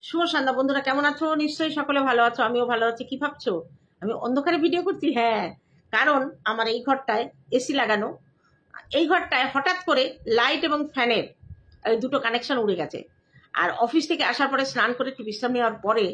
শুভ সন্ধ্যা বন্ধুরা, কেমন আছো? নিশ্চয়ই সকলে ভালো আছো, আমিও ভালো আছি। কি ভাবছো আমি অন্ধকারে ভিডিও করছি? হ্যাঁ, কারণ আমার এই ঘরটায় এসি লাগানো। এই ঘরটায় হঠাৎ করে লাইট এবং ফ্যানের এই দুটো কানেকশন উড়ে গেছে। আর অফিস থেকে আসার পরে স্নান করে একটু বিশ্রাম নেওয়ার পরে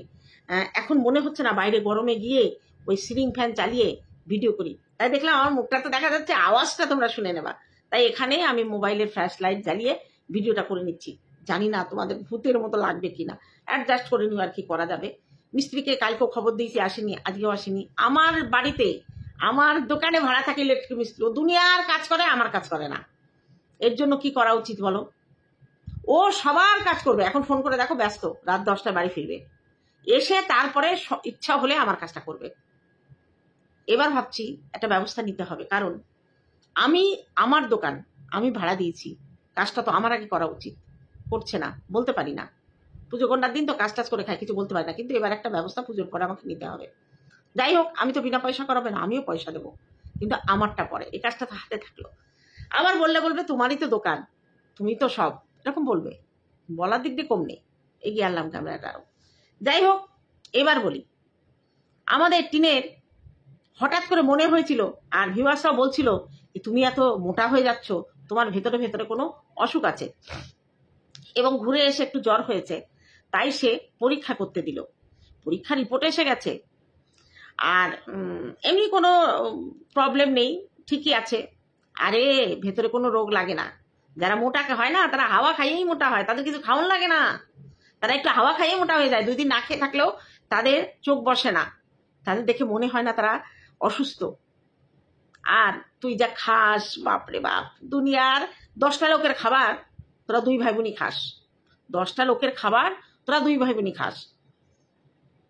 এখন মনে হচ্ছে না বাইরে গরমে গিয়ে ওই সিলিং ফ্যান চালিয়ে ভিডিও করি। তাই দেখলাম আমার মুখটা তো দেখা যাচ্ছে, আওয়াজটা তোমরা শুনে নেবা। তাই এখানে আমি মোবাইলের ফ্ল্যাশ লাইট জ্বালিয়ে ভিডিওটা করে নিচ্ছি। জানি না তোমাদের ভূতের মতো লাগবে কিনা, অ্যাডজাস্ট করে নিও আর কি করা যাবে। মিস্ত্রিকে কালকেও খবর দিয়েছি, আসেনি, আজকেও আসেনি। আমার বাড়িতে আমার দোকানে ভাড়া থাকে ইলেকট্রিক মিস্ত্রি, ও দুনিয়ার কাজ করে, আমার কাজ করে না। এর জন্য কি করা উচিত বলো? ও সবার কাজ করবে। এখন ফোন করে দেখো ব্যস্ত, রাত 10টায় বাড়ি ফিরবে, এসে তারপরে ইচ্ছা হলে আমার কাজটা করবে। এবার ভাবছি একটা ব্যবস্থা নিতে হবে, কারণ আমি আমার দোকান আমি ভাড়া দিয়েছি, কাজটা তো আমার আগে করা উচিত। করছে না, বলতে পারি না। পুজো কন্যার দিন তো কাজ টাজ করে খাই, কিছু বলতে পারি না। কিন্তু এবার একটা ব্যবস্থা পুজোর পরে আমাকে নিতে হবে। যাই হোক, আমি তো বিনা পয়সা করাবে না, আমিও পয়সা দেবো, কিন্তু আমারটা পরে। এই কাজটা তো হাতে থাকলো। আবার বলবে তোমারই তো দোকান, তুমি তো সব, এরকম বলবে। বলার দিক দিয়ে কম নেই, এগিয়ে আনলাম ক্যামেরাটা আরো। যাই হোক, এবার বলি, আমাদের টিনের হঠাৎ করে মনে হয়েছিল, আর ভিউয়ার্সরাও বলছিল তুমি এত মোটা হয়ে যাচ্ছ, তোমার ভেতরে ভেতরে কোনো অসুখ আছে, এবং ঘুরে এসে একটু জ্বর হয়েছে। তাই সে পরীক্ষা করতে দিল। পরীক্ষা রিপোর্ট এসে গেছে, আর এমনি কোনো প্রবলেম নেই, ঠিকই আছে। আরে ভেতরে কোনো রোগ লাগে না। যারা মোটা হয় না, তারা হাওয়া খাইয়েই মোটা হয়, তাদের কিছু খাওয়ান লাগে না। তারা একটু হাওয়া খাইয়ে মোটা হয়ে যায়। 2 দিন না খেয়ে থাকলেও তাদের চোখ বসে না, তাদের দেখে মনে হয় না তারা অসুস্থ। আর তুই যা খাস, বাপরে বাপ, দুনিয়ার 10টা লোকের খাবার তোরা 2 ভাই বোনই খাস। 10টা লোকের খাবার তোরা 2 ভাই বোনই খাস।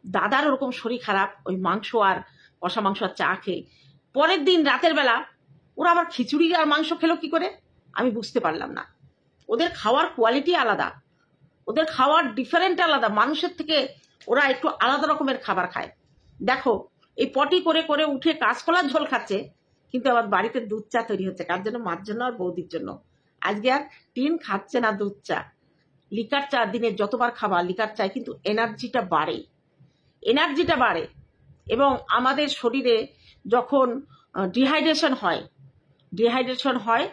দাদার ওরকম শরীর খারাপ, ওই মাংস আর কষা মাংস আর চা খেয়ে। পরের দিন রাতের বেলা ওরা আবার খিচুড়ি আর মাংস খেলো কি করে, আমি বুঝতে পারলাম না। ওদের খাওয়ার কোয়ালিটি আলাদা, ওদের খাওয়ার ডিফারেন্ট আলাদা। মানুষের থেকে ওরা একটু আলাদা রকমের খাবার খায়। দেখো, এই পটি করে করে উঠে কাঁচকলার ঝোল খাচ্ছে, কিন্তু আবার বাড়িতে দুধ চা তৈরি হচ্ছে। কার জন্য? মার জন্য আর বৌদির জন্য। আজকে আর টিন খাচ্ছে না দুধ চা, লিকার চা। দিনে যতবার খাবার লিকার চায়, কিন্তু এনার্জিটা বাড়ে, এনার্জিটা বাড়ে। এবং আমাদের শরীরে যখন ডিহাইড্রেশন হয়,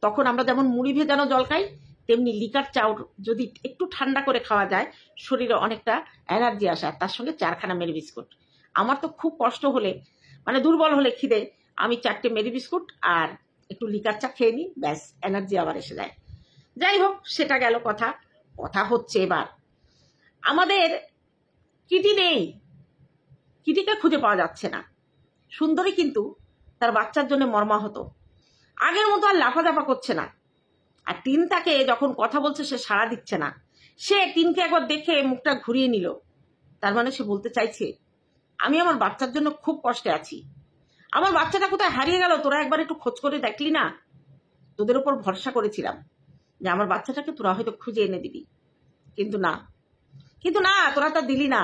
তখন আমরা যেমন মুড়ি ভেজানো জল খাই, তেমনি লিকার চাও যদি একটু ঠান্ডা করে খাওয়া যায়, শরীরে অনেকটা এনার্জি আসে। আর তার সঙ্গে 4খানা মেরি বিস্কুট। আমার তো খুব কষ্ট হলে, মানে দুর্বল হলে খিদে, আমি 4টে মেরি বিস্কুট আর একটু লিকার চা খেয়ে নিই, ব্যাস, এনার্জি আবার এসে যায়। যাই হোক, সেটা গেল কথা। কথা হচ্ছে এবার আমাদের কিটি নেই, কিটিকে খুঁজে পাওয়া যাচ্ছে না। সুন্দরী কিন্তু তার বাচ্চার জন্য মর্মাহত, আগের মতো আর লাফাঝাফা করছে না। আর টিন তাকে যখন কথা বলছে সে সাড়া দিচ্ছে না। সে টিনকে একবার দেখে মুখটা ঘুরিয়ে নিল। তার মানে সে বলতে চাইছে, আমি আমার বাচ্চার জন্য খুব কষ্টে আছি। আমার বাচ্চাটা কোথায় হারিয়ে গেল, তোরা একবার একটু খোঁজ করে দেখলি না? তোদের উপর ভরসা করেছিলাম যে আমার বাচ্চাটাকে তোরা হয়তো খুঁজে এনে দিবি, কিন্তু না, তোরা তা দিলি না।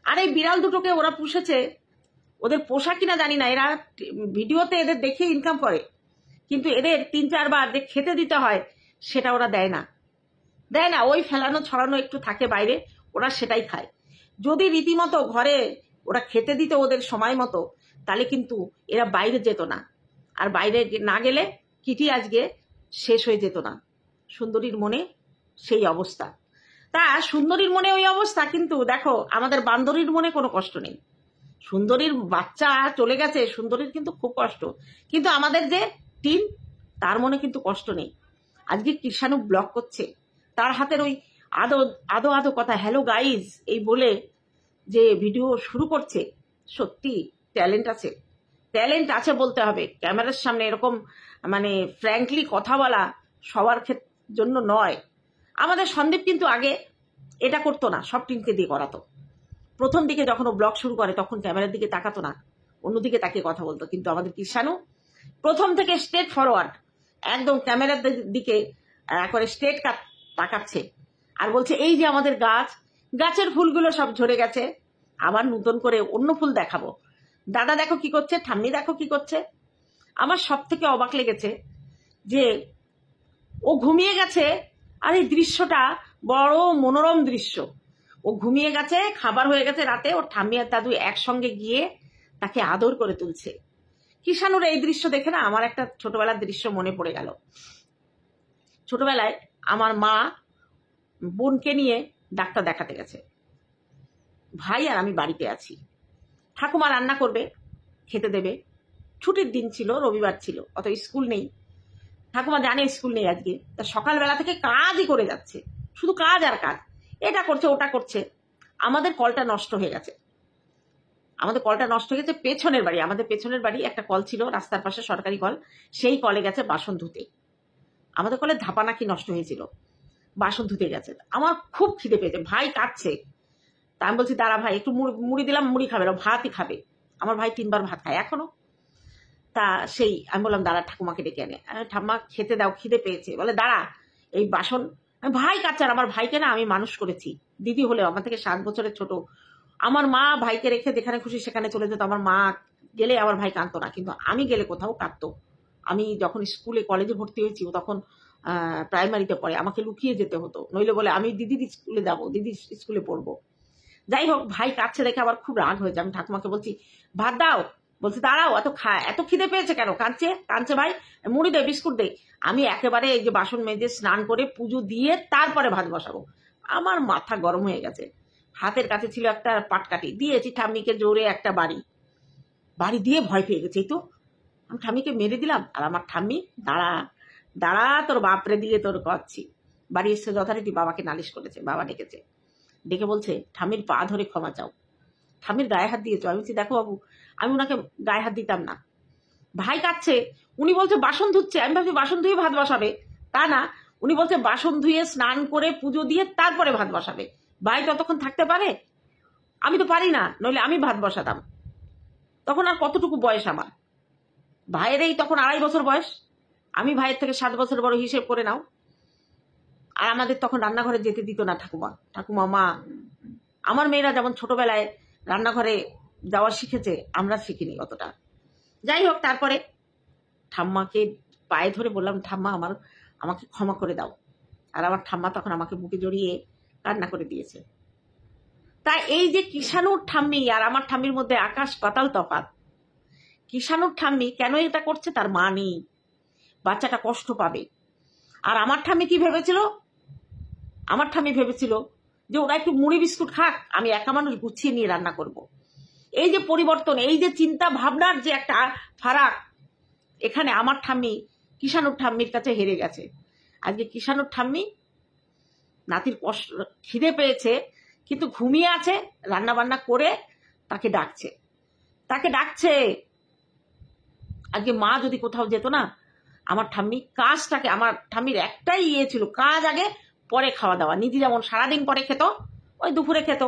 আর এই বিড়াল দুটোকে ওরা পুষেছে, ওদের পোষা কিনা জানি না, এরা ভিডিওতে এদের দেখে ইনকাম করে, কিন্তু এদের 3-4 বার যে খেতে দিতে হয় সেটা ওরা দেয় না। ওই ফেলানো ছড়ানো একটু থাকে বাইরে, ওরা সেটাই খায়। যদি রীতিমতো ঘরে ওরা খেতে দিত ওদের সময় মতো, তাহলে কিন্তু এরা বাইরে যেত না। আর বাইরে না গেলে কিটি আজকে শেষ হয়ে যেত না। সুন্দরীর মনে সেই অবস্থা। তা সুন্দরীর মনে ওই অবস্থা, কিন্তু দেখো আমাদের বান্দরীর মনে কোনো কষ্ট নেই। সুন্দরীর বাচ্চা চলে গেছে, সুন্দরীর কিন্তু খুব কষ্ট, কিন্তু আমাদের যে টিন, তার মনে কিন্তু কষ্ট নেই। আজকে কৃষাণু ব্লগ করছে, তার হাতের ওই আদো কথা, হ্যালো গাইজ এই বলে যে ভিডিও শুরু করছে, সত্যি ট্যালেন্ট আছে বলতে হবে। ক্যামেরার সামনে এরকম মানে ফ্র্যাঙ্কলি কথা বলা সবার জন্য নয়। আমাদের সন্দীপ কিন্তু আগে এটা করতো না, সব টিনকে দিয়ে করাতো। প্রথম দিকে যখন ও ব্লগ শুরু করে তখন ক্যামেরার দিকে তাকাতো না, অন্যদিকে তাকিয়ে কথা বলতো। কিন্তু আমাদের কৃষাণু প্রথম থেকে স্ট্রেট ফরওয়ার্ড, একদম ক্যামেরার দিকে করে স্ট্রেট তাকাচ্ছে, আর বলছে এই যে আমাদের গাছের ফুলগুলো সব ঝরে গেছে, আবার নতুন করে অন্য ফুল দেখাবো। দাদা দেখো কি করছে, ঠাম্মি দেখো কি করছে। আমার সব থেকে অবাক লেগেছে যে ও ঘুমিয়ে গেছে, আর এই দৃশ্যটা বড় মনোরম দৃশ্য। ও ঘুমিয়ে গেছে, খাবার হয়ে গেছে রাতে, ওর ঠাম্মি আর দাদু একসঙ্গে গিয়ে তাকে আদর করে তুলছে। কিষাণুর এই দৃশ্য দেখে না আমার একটা ছোটবেলার দৃশ্য মনে পড়ে গেল। ছোটবেলায় আমার মা বোনকে নিয়ে ডাক্তার দেখাতে গেছে, ভাই আর আমি বাড়িতে আছি। ঠাকুমা রান্না করবে, খেতে দেবে, ছুটির দিন ছিল, রবিবার ছিল, অত স্কুল নেই। ঠাকুমা জানে স্কুল নেই আজকে, তা সকালবেলা থেকে কাজই করে যাচ্ছে, শুধু কাজ আর কাজ, এটা করছে ওটা করছে। আমাদের কলটা নষ্ট হয়ে গেছে, পেছনের বাড়ি, আমাদের পেছনের বাড়ি একটা কল ছিল রাস্তার পাশে, সরকারি কল, সেই কলে গেছে বাসন ধুতে। আমাদের কলে ধাপা নাকি নষ্ট হয়েছিল, বাসন ধুতে গেছে। আমার খুব খিদে পেয়েছে, ভাই কাঁদছে। তা আমি বলছি দাঁড়া ভাই, একটু মুড়ি দিলাম, মুড়ি খাবে না, ভাতই খাবে। আমার ভাই 3 বার ভাত খায় এখনো। তা সেই আমি বললাম দাঁড়া, ঠাকুমাকে ডেকে আনে, ঠাম্মা খেতে দাও, খিদে পেয়েছে। বলে দাঁড়া, এই বাসন। ভাই কাচ্চা, আমার ভাইকে না আমি মানুষ করেছি, দিদি হলেও আমার থেকে 7 বছরের ছোট। আমার মা ভাইকে রেখে যেখানে খুশি সেখানে চলে যেত। আমার মা গেলে আমার ভাই কাঁদতো না, কিন্তু আমি গেলে কোথাও কাঁদতো। আমি যখন স্কুলে কলেজে ভর্তি হয়েছি, ও তখন প্রাইমারিতে পড়ে, আমাকে লুকিয়ে যেতে হতো, নইলে বলে আমি দিদির স্কুলে যাবো, দিদির স্কুলে পড়বো। যাই হোক, ভাই কাঁদছে দেখে আবার খুব রাগ হয়েছে। আমি ঠাকুমাকে বলছি ভাত দাও, বলছি দাঁড়াও, এত খিদে পেয়েছে কেন, কাঁদছে ভাই, মুড়ি দে, বিস্কুট দে। আমি একেবারে এই যে বাসন মেজে স্নান করে পুজো দিয়ে তারপরে ভাত বসাবো। আমার মাথা গরম হয়ে গেছে। হাতের কাছে ছিল একটা পাটকাঠি, দিয়েছি ঠাম্মিকে জোরে একটা বাড়ি দিয়ে ভয় পেয়ে গেছে। এই তো আমি ঠাম্মিকে মেরে দিলাম, আর আমার ঠাম্মি দাঁড়া দাঁড়া, তোর বাপরে দিয়ে তোর করছি। বাড়ি এসে যথারীতি বাবাকে নালিশ করেছে, বাবা ডেকেছে, ডেকে বলছে ঠাম্মির পা ধরে ক্ষমা চাও, ঠাম্মির গায়ে হাত দিয়েছ। আমি বলছি দেখো বাবু, আমি ওনাকে গায়ে হাত দিতাম না। ভাই কাঁদছে, উনি বলছে বাসন ধুচ্ছে, আমি ভাবছি বাসন ধুয়ে ভাত বসাবে, তা না, উনি বলছে বাসন ধুয়ে স্নান করে পুজো দিয়ে তারপরে ভাত বসাবে। ভাই ততক্ষণ থাকতে পারে? আমি তো পারি না, নইলে আমি ভাত বসাতাম। তখন আর কতটুকু বয়স আমার ভাইয়ের, এই তখন 2.5 বছর বয়স, আমি ভাইয়ের থেকে 7 বছর বড়, হিসেব করে নাও। আর আমাদের তখন রান্নাঘরে যেতে দিত না ঠাকুমা মা। আমার মেয়েরা যেমন ছোটবেলায় রান্নাঘরে যাওয়া শিখেছে, আমরা শিখিনি অতটা। যাই হোক, তারপরে ঠাম্মাকে পায়ে ধরে বললাম ঠাম্মা আমাকে ক্ষমা করে দাও। আর আমার ঠাম্মা তখন আমাকে বুকে জড়িয়ে কান্না করে দিয়েছে। তাই এই যে কিষাণুর ঠাম্মি আর আমার ঠাম্মির মধ্যে আকাশ পাতাল তফাৎ। কিষাণুর ঠাম্মি কেন এটা করছে, তার মা নেই, বাচ্চাটা কষ্ট পাবে। আর আমার ঠাম্মি কি ভেবেছিল, আমার ঠাম্মি ভেবেছিল যে ওরা একটু মুড়ি বিস্কুট খাক, আমি একা মানুষ গুছিয়ে নিয়ে রান্না করব। এই যে পরিবর্তন, এই যে চিন্তা ভাবনার যে একটা ফারাক, এখানে আমার ঠাম্মি কিষাণুর ঠাম্মির কাছে হেরে গেছে। আজকে কিষাণুর ঠাম্মি নাতির কষ্ট, খিদে পেয়েছে কিন্তু ঘুমিয়ে আছে, রান্না বান্না করে তাকে ডাকছে। আজকে মা যদি কোথাও যেত না, আমার ঠাম্মি কাজটাকে, আমার ঠাম্মির একটাই ছিল, কাজ আগে, পরে খাওয়া দাওয়া। নিধি যেমন সারাদিন পরে খেত, ওই দুপুরে খেত।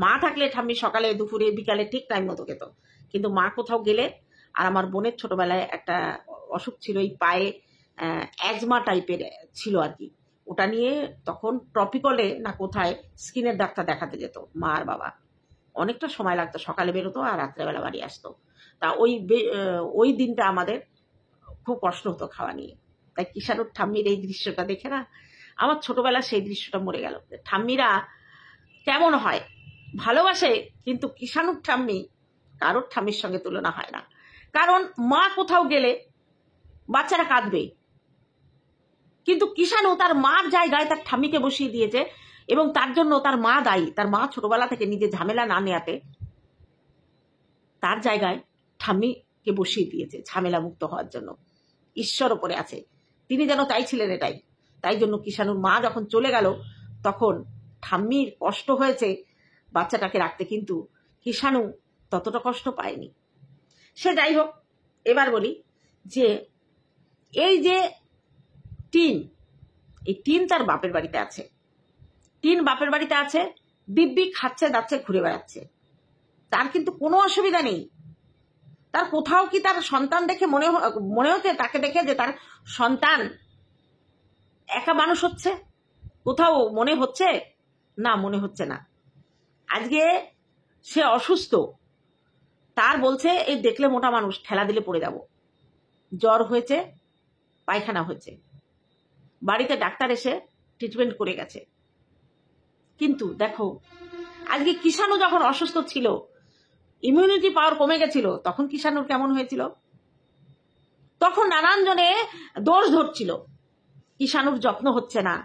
মা থাকলে ঠাম্মি সকালে দুপুরে বিকালে ঠিক টাইম মতো খেত। কিন্তু মা কোথাও গেলে, আর আমার বোনের ছোটবেলায় একটা অসুখ ছিল, এই পায়ে অ্যাজমা টাইপের ছিল আর কি, ওটা নিয়ে তখন ট্রপিকলে না কোথায় স্কিনের ডাক্তার দেখাতে যেত মা আর বাবা। অনেকটা সময় লাগতো, সকালে বেরোতো আর রাত্রেবেলা বাড়ি আসতো। তা ওই দিনটা আমাদের খুব কষ্ট হতো খাওয়া নিয়ে। তাই কিষাণুর ঠাম্মির এই দৃশ্যটা দেখে না আমার ছোটবেলা সেই দৃশ্যটা মরে গেল। ঠাম্মিরা কেমন হয়, ভালোবাসে, কিন্তু কিষাণুর ঠাম্মি কারোর ঠাম্মির সঙ্গে তুলনা হয় না। কারণ মা কোথাও গেলে বাচ্চারা কাঁদবে, কিন্তু কিষাণু তার মার জায়গায় তার ঠাম্মিকে বসিয়ে দিয়েছে, এবং তার জন্য তার মা দায়ী। তার মা ছোটবেলা থেকে নিজে ঝামেলা না নেয়াতে তার জায়গায় ঠাম্মিকে বসিয়ে দিয়েছে ঝামেলা মুক্ত হওয়ার জন্য। ঈশ্বর ওপরে আছে, তিনি যেন চাইছিলেন এটাই। তাই জন্য কিষাণুর মা যখন চলে গেল, তখন ঠাম্মির কষ্ট হয়েছে বাচ্চাটাকে রাখতে, কিন্তু কিষাণু ততটা কষ্ট পায়নি। সে যাই হোক, এবার বলি যে এই যে টিন তার বাপের বাড়িতে আছে, দিব্যি খাচ্ছে দাচ্ছে, ঘুরে বেড়াচ্ছে, তার কিন্তু কোনো অসুবিধা নেই। তার কোথাও কি তার সন্তান দেখে মনে হচ্ছে, তাকে দেখে যে তার সন্তান একা মানুষ হচ্ছে, কোথাও মনে হচ্ছে না? মনে হচ্ছে না। আজকে সে অসুস্থ, তার বলছে এই দেখলে মোটা মানুষ, ঠেলা দিলে পড়ে যাব, জ্বর হয়েছে, পায়খানা হয়েছে, বাড়িতে ডাক্তার এসে ট্রিটমেন্ট করে গেছে। কিন্তু দেখো আজকে কিষাণু যখন অসুস্থ ছিল, ইমিউনিটি পাওয়ার কমে গেছিল, তখন কিষাণুর কেমন হয়েছিল? তখন নানান জনে দোষ ধরছিল, কিষাণুর যত্ন হচ্ছে না,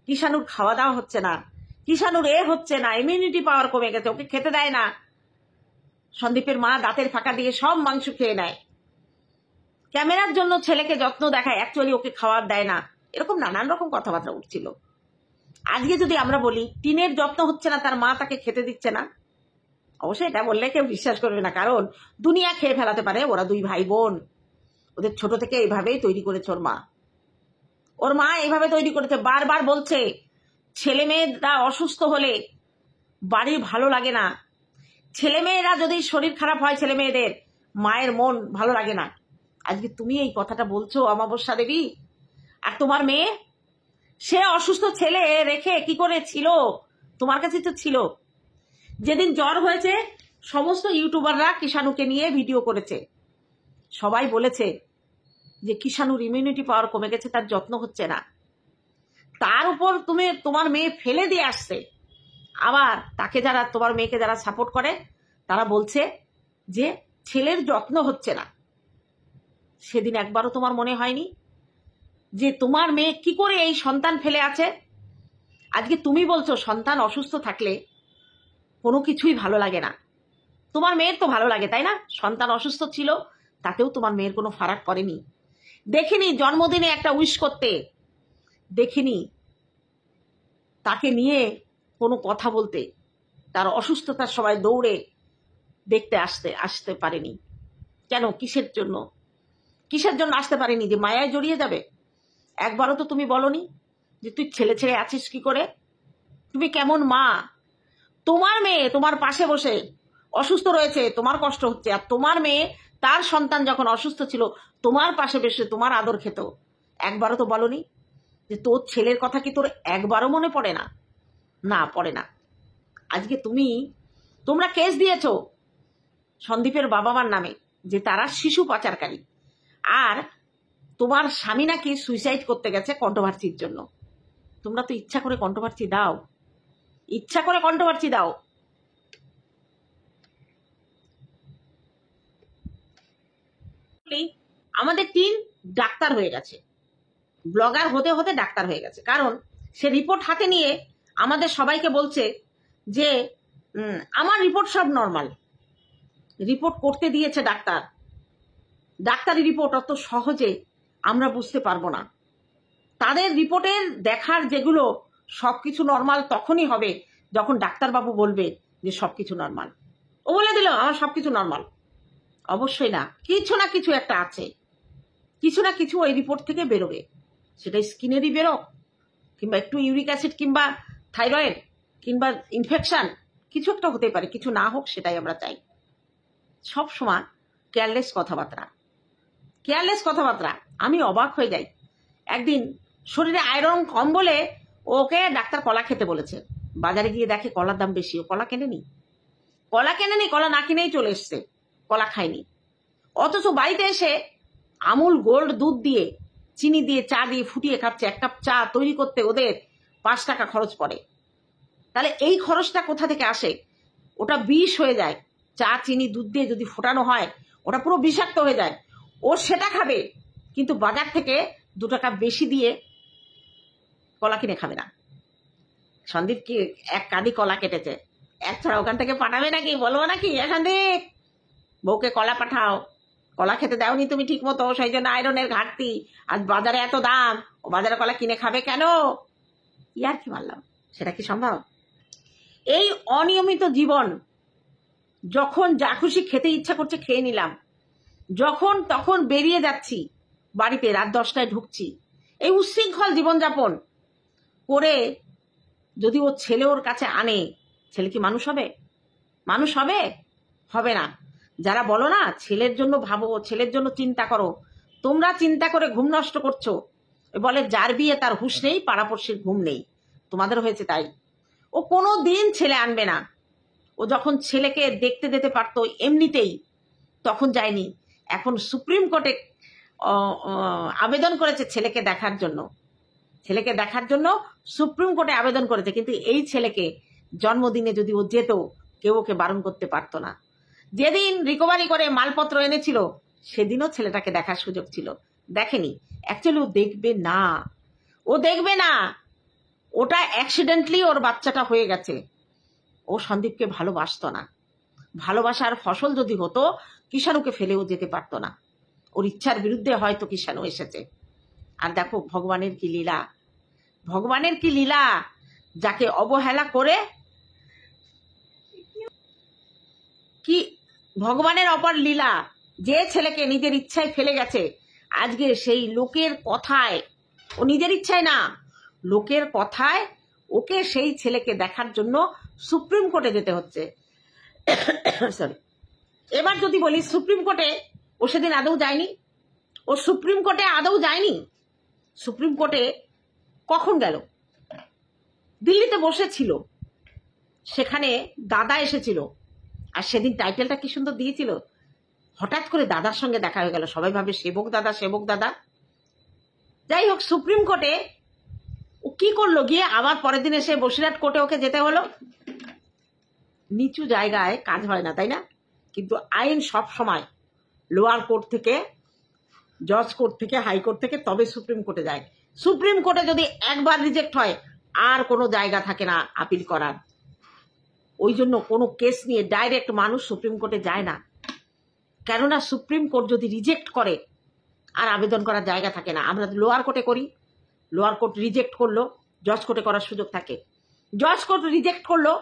কিষাণুর খাওয়া দাওয়া হচ্ছে না, কিষাণুর হচ্ছে না, ইমিউনিটি পাওয়ার কমে গেছে, ওকে খেতে দেয় না। সন্দীপের মা দাঁতের ফাঁকা দিয়ে সব মাংস খেয়ে নেয়, ক্যামেরার জন্য ছেলেকে যত্ন দেখায়, অ্যাকচুয়ালি ওকে খাওয়ার দেয় না। এরকম নানান রকম কথাবার্তা উঠছিল। আজকে যদি আমরা বলি টিনের যত্ন হচ্ছে না, তার মা তাকে খেতে দিচ্ছে না, অবশ্যই এটা বললে কেউ বিশ্বাস করবে না, কারণ দুনিয়া খেয়ে ফেলাতে পারে। ওরা দুই ভাই বোন, ওদের ছোট থেকে এইভাবেই তৈরি করেছে ওর মা এইভাবে তৈরি করেছে। বারবার বলছে ছেলে মেয়েরা অসুস্থ হলে বাড়ি ভালো লাগে না, ছেলে মেয়েরা যদি শরীর খারাপ হয় ছেলে মেয়েদের, মায়ের মন ভালো লাগে না। আজকে তুমি এই কথাটা বলছো অমাবস্যা দেবী, আর তোমার মেয়ে, সে অসুস্থ ছেলে রেখে কি করে ছিল? তোমার কাছে তো ছিল। যেদিন জ্বর হয়েছে সমস্ত ইউটিউবাররা কিষাণুকে নিয়ে ভিডিও করেছে, সবাই বলেছে যে কিষাণুর ইমিউনিটি পাওয়ার কমে গেছে, তার যত্ন হচ্ছে না। তার উপর তুমি তোমার মেয়ে ফেলে দিয়ে আসছে। আবার তাকে যারা, তোমার মেয়েকে যারা সাপোর্ট করে, তারা বলছে যে ছেলের যত্ন হচ্ছে না। সেদিন একবারও তোমার মনে হয়নি যে তোমার মেয়ে কি করে এই সন্তান ফেলে আছে? আজকে তুমি বলছো সন্তান অসুস্থ থাকলে কোনো কিছুই ভালো লাগে না। তোমার মেয়ের তো ভালো লাগে, তাই না? সন্তান অসুস্থ ছিল, তাতেও তোমার মেয়ের কোনো ফারাক পড়েনি। দেখিনি জন্মদিনে একটা উইশ করতে, দেখিনি তাকে নিয়ে কোনো কথা বলতে, তার অসুস্থতার সময় দৌড়ে দেখতে আসতে পারেনি। কেন? কিসের জন্য আসতে পারেনি? যে মায়ায় জড়িয়ে যাবে? একবারও তো তুমি বলনি যে তুই ছেলে ছেড়ে আছিস কি করে? তুমি কেমন মা? তোমার মেয়ে তোমার পাশে বসে অসুস্থ রয়েছে, তোমার কষ্ট হচ্ছে, আর তোমার মেয়ে তার সন্তান যখন অসুস্থ ছিল তোমার পাশে বসে তোমার আদর খেত। একবারও তো বলনি যে তোর ছেলের কথা কি তোর একবারও মনে পড়ে না? না, পড়ে না। আজকে তোমরা কেস দিয়েছো সন্দীপের বাবা মার নামে যে তারা শিশু পাচারকারী, আর তোমার স্বামী নাকি সুইসাইড করতে গেছে কন্ট্রোভার্সির জন্য। তোমরা তো ইচ্ছা করে কন্ট্রোভার্সি দাও, ইচ্ছা করে কন্ট্রোভার্সি দাও। আমাদের টিম ডাক্তার হয়ে গেছে, ব্লগার হতে হতে ডাক্তার হয়ে গেছে, কারণ সে রিপোর্ট হাতে নিয়ে আমাদের সবাইকে বলছে যে আমার রিপোর্ট সব নর্মাল। রিপোর্ট করতে দিয়েছে ডাক্তার, ডাক্তারি রিপোর্ট অত সহজে আমরা বুঝতে পারবো না। তাদের রিপোর্টের দেখার যেগুলো সবকিছু নর্মাল তখনই হবে যখন ডাক্তারবাবু বলবে যে সবকিছু নর্মাল। ও বলে দিল আমার সবকিছু নর্মাল। অবশ্যই না, কিছু না কিছু একটা আছে, কিছু না কিছু ওই রিপোর্ট থেকে বেরোবে। সেটা স্কিনেরই বেরোক, কিংবা একটু ইউরিক অ্যাসিড, কিংবা থাইরয়েড, কিংবা ইনফেকশন, কিছু একটা হতে পারে। কিছু না হোক সেটাই আমরা চাই। সব সময় কেয়ারলেস কথাবার্তা। আমি অবাক হয়ে যাই। একদিন শরীরে আয়রন কম বলে ওকে ডাক্তার কলা খেতে বলেছে, বাজারে গিয়ে দেখে কলার দাম বেশি, ও কলা কেনেনি, কলা না কিনেই চলে এসছে, কলা খায়নি। অথচ বাড়িতে এসে আমুল গোল্ড দুধ দিয়ে, চিনি দিয়ে, চা দিয়ে ফুটিয়ে খাচ্ছে। এক কাপ চা তৈরি করতে ওদের 5 টাকা খরচ পড়ে। তাহলে এই খরচটা কোথা থেকে আসে? ওটা বিষ হয়ে যায়। চা, চিনি, দুধ দিয়ে যদি ফোটানো হয় ওটা পুরো বিষাক্ত হয়ে যায়। ও সেটা খাবে, কিন্তু বাজার থেকে 2 টাকা বেশি দিয়ে কলা কিনে খাবে না। সন্দীপ কি 1 কাঁদি কলা কেটেছে, একছাড়া ওখান থেকে পাঠাবে নাকি? বলবো নাকি সন্দীপ বউকে কলা পাঠাও, কলা খেতে দাওনি তুমি ঠিক মতো, সেই জন্য আয়রনের ঘাটতি, আর বাজারে এত দাম, ও বাজারে কলা কিনে খাবে কেন? ইয়ার কি মারলাম, সেটা কি সম্ভব? এই অনিয়মিত জীবন, যখন যা খুশি খেতে ইচ্ছা করছে খেয়ে নিলাম, যখন তখন বেরিয়ে যাচ্ছি, বাড়িতে রাত 10টায় ঢুকছি, এই উচ্ছৃঙ্খল জীবনযাপন করে যদি ও ছেলে ওর কাছে আনে, ছেলে কি মানুষ হবে? হবে না। যারা বলো না ছেলের জন্য ভাবো, ছেলের জন্য চিন্তা করো, তোমরা চিন্তা করে ঘুম নষ্ট করছো। বলে যার বিয়ে তার হুঁশ নেই, পাড়াপড়শির ঘুম নেই। তোমাদের হয়েছে তাই। ও কোনো দিন ছেলে আনবে না। ও যখন ছেলেকে দেখতে যেতে পারতো এমনিতেই, তখন যায়নি। এখন সুপ্রিম কোর্টে আবেদন করেছে ছেলেকে দেখার জন্য সুপ্রিম কোর্টে আবেদন করেছে, কিন্তু এই ছেলেকে জন্মদিনে যদি ও যেত, কেউ ওকে বারণ করতে পারতো না। যেদিন রিকভারি করে মালপত্র এনেছিল সেদিনও ছেলেটাকে দেখার সুযোগ ছিল, দেখেনি। অ্যাকচুয়ালি ও দেখবে না, ও দেখবে না, ওটা অ্যাক্সিডেন্টলি ওর বাচ্চাটা হয়ে গেছে। ও সন্দীপকে ভালোবাসতো না। ভালোবাসার ফসল যদি হতো, কিষাণুকে ফেলেও যেতে পারতো না। ওর ইচ্ছার বিরুদ্ধে হয়তো কিষাণু এসেছে। আর দেখো ভগবানের কি লীলা, ভগবানের কি লীলা, যাকে অবহেলা করে কি ভগবানের অপার লীলা, যে ছেলেকে নিজের ইচ্ছায় ফেলে গেছে, আজকে সেই লোকের কথায়, ও নিজের ইচ্ছায় না, লোকের কথায় ওকে সেই ছেলেকে দেখার জন্য সুপ্রিম কোর্টে যেতে হচ্ছে। সরি, এবার যদি বলি সুপ্রিম কোর্টে ও সেদিন আদৌ যায়নি, ও সুপ্রিম কোর্টে আদৌ যায়নি। সুপ্রিম কোর্টে কখন গেল? দিল্লিতে বসেছিল, সেখানে দাদা এসেছিল, আর সেদিন টাইটেলটা কি সুন্দর দিয়েছিল, হঠাৎ করে দাদার সঙ্গে দেখা হয়ে গেল। সবাই ভাবে সেবক দাদা, সেবক দাদা। যাই হোক, সুপ্রিম কোর্টে ও কি করলো গিয়ে, আবার পরের দিন এসে বসিরহাট কোর্টে ওকে যেতে হলো। নিচু জায়গায় কাজ হয় না, তাই না? কিন্তু আইন সব সময় লোয়ার কোর্ট থেকে, জজ কোর্ট থেকে, হাইকোর্ট থেকে, তবে সুপ্রিম কোর্টে যায়। সুপ্রিম কোর্টে যদি একবার রিজেক্ট হয়, আর কোনো জায়গা থাকে না আপিল করার। ওই জন্য কোনো কেস নিয়ে ডাইরেক্ট মানুষ সুপ্রিম কোর্টে যায় না, কেননা সুপ্রিম কোর্ট যদি রিজেক্ট করে আর আবেদন করার জায়গা থাকে না। আমরা লোয়ার কোর্টে করি, লোয়ার কোর্ট রিজেক্ট করলো, জজ কোর্টে করার সুযোগ থাকে। জজ কোর্ট রিজেক্ট করলো,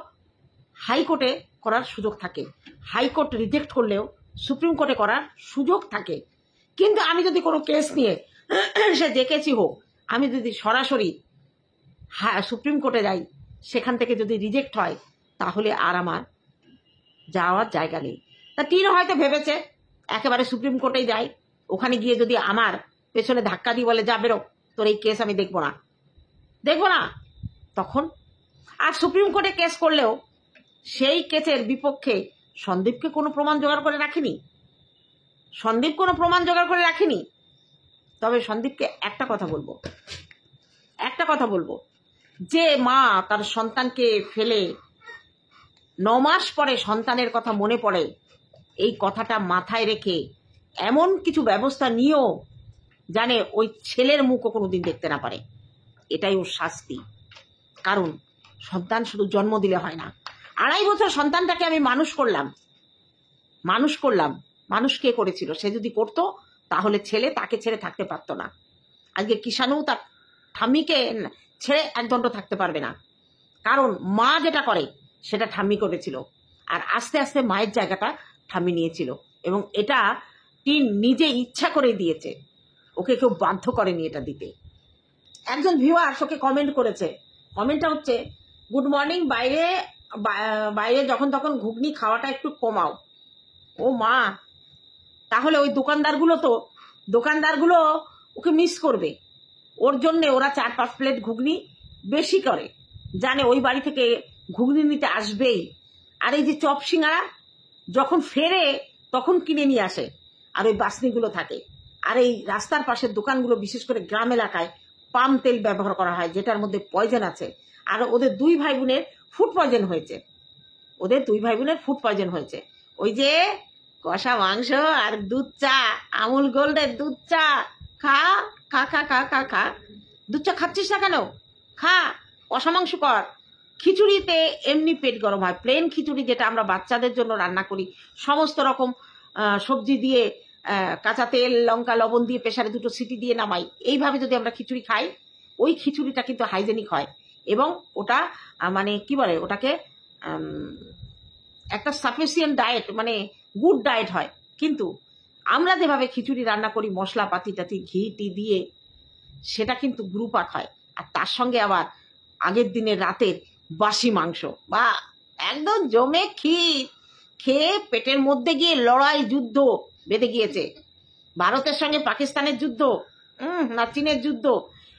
হাইকোর্টে করার সুযোগ থাকে। হাইকোর্ট রিজেক্ট করলেও সুপ্রিম কোর্টে করার সুযোগ থাকে। কিন্তু আমি যদি কোনো কেস নিয়ে, সে দেখেছি হোক, আমি যদি সরাসরি সুপ্রিম কোর্টে যাই, সেখান থেকে যদি রিজেক্ট হয়, তাহলে আর আমার যাওয়ার জায়গা নেই। তা টিনও হয়তো ভেবেছে একেবারে সুপ্রিম কোর্টেই যাই, ওখানে গিয়ে যদি আমার পেছনে ধাক্কা দিয়ে বলে যা বেরো, তোর এই কেস আমি দেখবো না, তখন আর সুপ্রিম কোর্টে কেস করলেও সেই কেসের বিপক্ষে সন্দীপকে কোনো প্রমাণ জোগাড় করে রাখিনি, সন্দীপ কোনো প্রমাণ জোগাড় করে রাখিনি। তবে সন্দীপকে একটা কথা বলবো, যে মা তার সন্তানকে ফেলে 9 মাস পরে সন্তানের কথা মনে পড়ে, এই কথাটা মাথায় রেখে এমন কিছু ব্যবস্থা নিয়েও জানে ওই ছেলের মুখও কোনোদিন দেখতে না পারে। এটাই ওর শাস্তি। কারণ সন্তান শুধু জন্ম দিলে হয় না। 2.5 বছর সন্তানটাকে আমি মানুষ করলাম। মানুষ কে করেছিল? সে যদি করতো তাহলে তাকে ছেড়ে থাকতে পারতো না। আজকে কিষাণু তার ঠাম্মিকে ছেড়ে একদণ্ড থাকতে পারবে না, কারণ মা যেটা করে সেটা ঠাম্মি করেছিল, আর আস্তে আস্তে মায়ের জায়গাটা ঠাম্মি নিয়েছিল। এবং এটা টিন নিজে ইচ্ছা করে দিয়েছে, ওকে কেউ বাধ্য করেনি এটা দিতে। একজন ভিউয়ার ওকে কমেন্ট করেছে, কমেন্টটা হচ্ছে, গুড মর্নিং, বাইরে যখন তখন ঘুগনি খাওয়াটা একটু কমাও। ও মা, তাহলে ওই দোকানদারগুলো ওকে মিস করবে। ওর জন্যে ওরা 4-5 প্লেট ঘুগনি বেশি করে, জানে ওই বাড়ি থেকে ঘুগনি নিতে আসবেই। আর এই যে চপ সিঙ্গারা যখন ফেরে তখন কিনে নিয়ে আসে, আর ওই বাসনিগুলো থাকে। আর এই রাস্তার পাশের দোকানগুলো, বিশেষ করে গ্রাম এলাকায়, পাম তেল ব্যবহার করা হয়, যেটার মধ্যে পয়জন আছে। আর ওদের 2 ভাই বোনের ফুড পয়জন হয়েছে। ওই যে কষা মাংস আর দুধ চা, আমুল গোল্ডের দুধ চা, খা খা খা খা খা খা। দুধ চা খাচ্ছিস না কেন? খা, কষা মাংস কর। খিচুড়িতে এমনি পেট গরম হয়। প্লেন খিচুড়ি যেটা আমরা বাচ্চাদের জন্য রান্না করি, সমস্ত রকম সবজি দিয়ে, কাঁচা তেল, লঙ্কা, লবণ দিয়ে প্রেসারে 2টো সিটি দিয়ে নামাই, এইভাবে যদি আমরা খিচুড়ি খাই, ওই খিচুড়িটা কিন্তু হাইজেনিক হয়। এবং ওটা মানে কি বলে, ওটাকে একটা সাফিসিয়েন্ট ডায়েট, মানে গুড ডায়েট হয়। কিন্তু আমরা যেভাবে খিচুড়ি রান্না করি মশলাপাতি টাতি ঘি টি দিয়ে, সেটা কিন্তু গ্রুপাক হয়। আর তার সঙ্গে আবার আগের দিনের রাতের বাসি মাংস, বা একদম জমে খেয়ে পেটের মধ্যে গিয়ে লড়াই, যুদ্ধ বেঁধে গিয়েছে। ভারতের সঙ্গে পাকিস্তানের যুদ্ধ, না চীনের যুদ্ধ,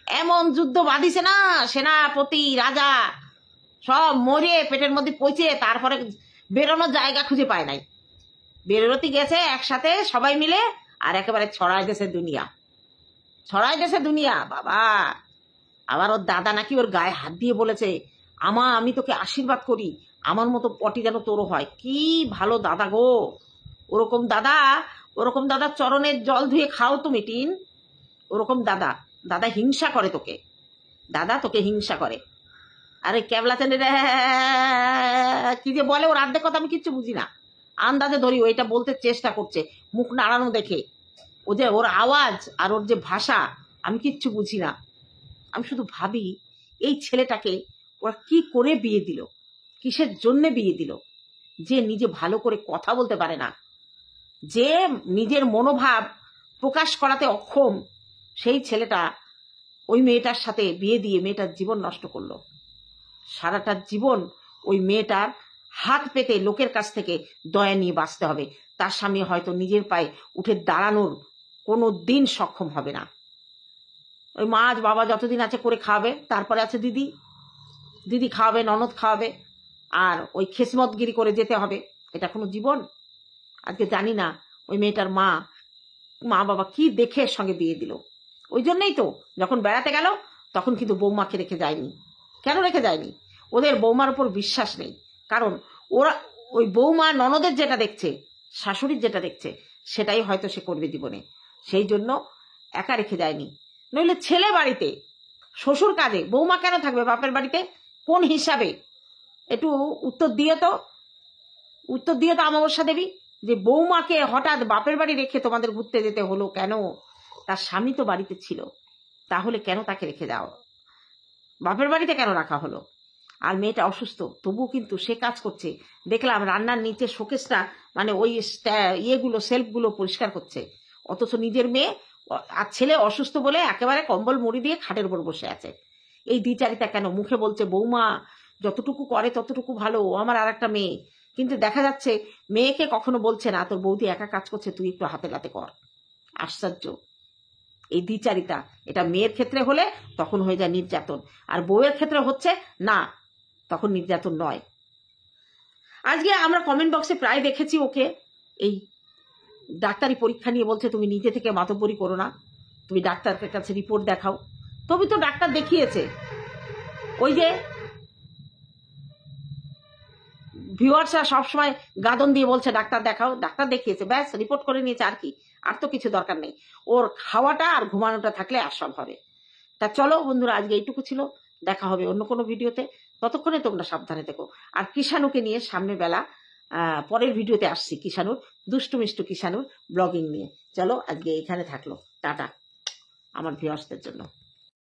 এমন যুদ্ধ বাঁধিছে না, সেনাপতি রাজা সব মরে পেটের মধ্যে পচে, তারপরে বেরোনোর জায়গা খুঁজে পায় নাই। বেরোতে গেছে একসাথে সবাই মিলে, আর একেবারে ছড়ায় গেছে দুনিয়া। বাবা, আবার ওর দাদা নাকি ওর গায়ে হাত দিয়ে বলেছে, আমি তোকে আশীর্বাদ করি, আমার মতো পটি যেন তোরও হয়। কি ভালো দাদা গো, ওরকম দাদা চরণের জল ধুয়ে খাও তুমি টিন। ওরকম দাদা হিংসা করে তোকে, তোকে হিংসা করে। আরে ক্যাবলা চেনে কি যে বলে ওর আর্ধেক কথা আমি কিচ্ছু বুঝি না, আন্দাজে ধরি ওইটা বলতে চেষ্টা করছে, মুখ নাড়ানো দেখে ওর আওয়াজ আর ওর যে ভাষা আমি কিচ্ছু বুঝি না। আমি শুধু ভাবি এই ছেলেটাকে ওরা কি করে বিয়ে দিল, কিসের জন্য বিয়ে দিল? যে নিজে ভালো করে কথা বলতে পারে না, যে নিজের মনোভাব প্রকাশ করাতে অক্ষম, সেই ছেলেটা ওই মেয়েটার সাথে বিয়ে দিয়ে মেয়েটার জীবন নষ্ট করলো। সারাটা জীবন ওই মেয়েটার হাত পেতে লোকের কাছ থেকে দয়া নিয়ে বাঁচতে হবে। তার স্বামী হয়তো নিজের পায়ে উঠে দাঁড়ানোর কোনো দিন সক্ষম হবে না। ওই মা বাবা যতদিন আছে করে খাওয়াবে, তারপরে আছে দিদি খাওয়াবে, ননদ খাওয়াবে, আর ওই খেসমতগিরি করে যেতে হবে। এটা কোনো জীবন? আজকে জানি না ওই মেয়েটার মা বাবা কি দেখে সঙ্গে বিয়ে দিল। ওই জন্যই তো যখন বেড়াতে গেল তখন কিন্তু বৌমাকে রেখে যায়নি। কেন রেখে যায়নি? ওদের বৌমার উপর বিশ্বাস নেই, কারণ ওরা ওই বৌমা ননদের যেটা দেখছে, শাশুড়ির যেটা দেখছে, সেটাই হয়তো সে করবে জীবনে। সেই জন্য একা রেখে যায়নি। নইলে ছেলে বাড়িতে শ্বশুর কাজে, বৌমা কেন থাকবে বাপের বাড়িতে? কোন হিসাবে? একটু উত্তর দিয়ে তো অমাবস্যা দেবী, যে বৌমাকে হঠাৎ বাপের বাড়ি রেখে তোমাদের ঘুরতে যেতে হলো কেন? তার স্বামী তো বাড়িতে ছিল, তাহলে কেন তাকে রেখে যাও? বাপের বাড়িতে কেন রাখা হলো? আর মেয়েটা অসুস্থ, তবুও কিন্তু সে কাজ করছে। দেখলাম রান্নার নিচে শোকেসটা, মানে ওই সেলফগুলো পরিষ্কার করছে, অথচ নিজের মেয়ে আর ছেলে অসুস্থ বলে একেবারে কম্বল মুড়ি দিয়ে খাটের উপর বসে আছে। এই দ্বিচারিতা কেন? মুখে বলছে বৌমা যতটুকু করে ততটুকু ভালো, ও আমার আর একটা মেয়ে, কিন্তু দেখা যাচ্ছে মেয়েকে কখনো বলছে না তোর বৌদি একা কাজ করছে, তুই একটু হাতে নাতে কর। আশ্চর্য এই দ্বিচারিতা। এটা মেয়ের ক্ষেত্রে হলে তখন হয়ে যায় নির্যাতন, আর বউয়ের ক্ষেত্রে হচ্ছে না, তখন নির্যাতন নয়। আজকে আমরা কমেন্ট বক্সে প্রায় দেখেছি ওকে এই ডাক্তারি পরীক্ষা নিয়ে বলছে তুমি নিজে থেকে মাতব্বরি করো না, তুমি ডাক্তারের কাছে রিপোর্ট দেখাও। তবে তো ডাক্তার দেখিয়েছে, ওই যে ভিউয়ার্সরা সবসময় গাদন দিয়ে বলছে ডাক্তার দেখাও, ডাক্তার দেখিয়েছে, ব্যাস রিপোর্ট করে নিয়েছে, আর কি? আর তো কিছু দরকার নেই। ওর খাওয়াটা আর ঘুমানোটা থাকলে আর সব হবে। তা চলো বন্ধুরা, আজকে এইটুকু ছিল, দেখা হবে অন্য কোনো ভিডিওতে। ততক্ষণে তোমরা সাবধানে থেকো। আর কিষাণুকে নিয়ে সামনে বেলা পরের ভিডিওতে আসছি, কিষাণুর দুষ্টু মিষ্টু কিষাণুর ব্লগিং নিয়ে। চলো আজকে এখানে থাকলো, টাটা আমার ভিউয়ার্সদের জন্য।